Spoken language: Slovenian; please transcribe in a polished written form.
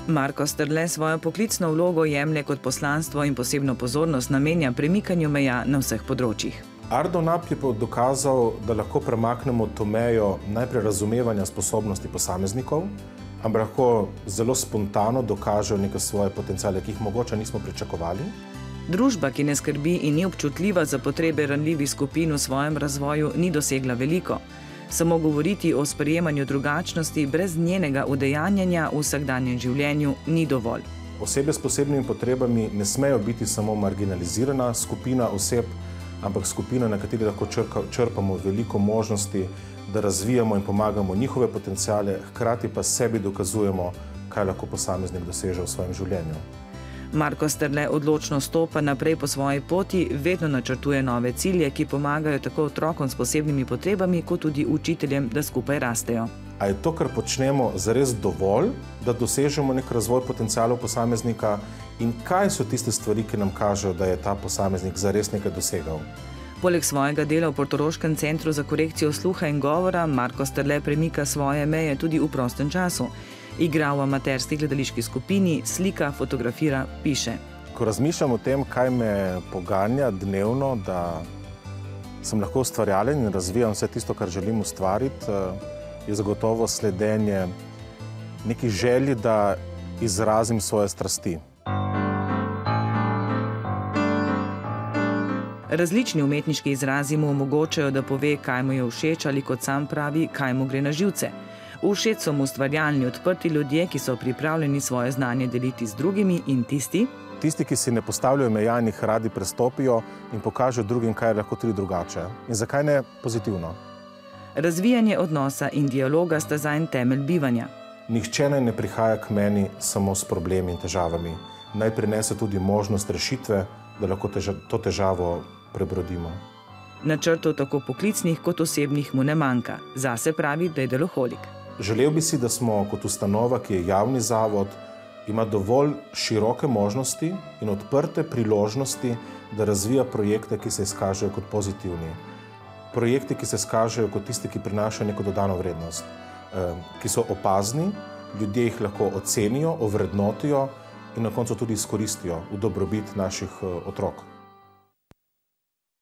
Marko Strle svojo poklicno vlogo jemlje kot poslanstvo in posebno pozornost namenja premikanju meja na vseh področjih. Ardo Nap je dokazal, da lahko premaknemo to mejo najprej razumevanja sposobnosti posameznikov, ampak lahko zelo spontano dokažejo neke svoje potenciale, ki jih mogoče nismo pričakovali. Družba, ki ne skrbi in ni občutljiva za potrebe ranljivih skupin v svojem razvoju, ni dosegla veliko. Samo govoriti o sprejemanju drugačnosti brez njenega udejanjanja v vsakdanjem življenju ni dovolj. Osebe s posebnimi potrebami ne smejo biti samo marginalizirana skupina oseb, ampak skupina, na kateri lahko črpamo veliko možnosti, da razvijamo in pomagamo njihove potenciale, hkrati pa sebi dokazujemo, kaj lahko posameznik doseže v svojem življenju. Marko Strle odločno stopa naprej po svoji poti, vedno načrtuje nove cilje, ki pomagajo tako otrokom s posebnimi potrebami, kot tudi učiteljem, da skupaj rastejo. A je to, kar počnemo, zares dovolj, da dosežemo nek razvoj potencialov posameznika in kaj so tiste stvari, ki nam kažejo, da je ta posameznik zares nekaj dosegal? Poleg svojega dela v Portoroškem centru za korekcijo sluha in govora, Marko Strle premika svoje meje tudi v prostem času. Igra v amaterski gledališki skupini, slika, fotografira, piše. Ko razmišljam o tem, kaj me poganja dnevno, da sem lahko ustvarjalen in razvijam vse tisto, kar želim ustvariti, je zagotovo sledenje neki želji, da izrazim svoje strasti. Različni umetniški izrazi mu omogočajo, da pove, kaj mu je všeč ali kot sam pravi, kaj mu gre na živce. Všeč so mu ustvarjalni, odprti ljudje, ki so pripravljeni svoje znanje deliti z drugimi in tisti, ki si ne postavljajo meja in jih radi prestopijo in pokažejo drugim, kaj je lahko tudi drugače. In zakaj ne pozitivno? Razvijanje odnosa in dialoga sta zanj temelj bivanja. Nihče naj ne prihaja k meni samo s problemi in težavami. Naj prinese tudi možnost rešitve, da lahko to težavo prebrodimo. Načrtov tako poklicnih kot osebnih mu ne manjka. Zase pravi, da je deloholik. Želel bi si, da smo kot ustanova, ki je javni zavod, ima dovolj široke možnosti in odprte priložnosti, da razvija projekte, ki se izkažejo kot pozitivni. Projekti, ki se izkažejo kot tisti, ki prinašajo neko dodano vrednost, ki so opazni, ljudje jih lahko ocenijo, ovrednotijo in na koncu tudi izkoristijo v dobrobit naših otrok.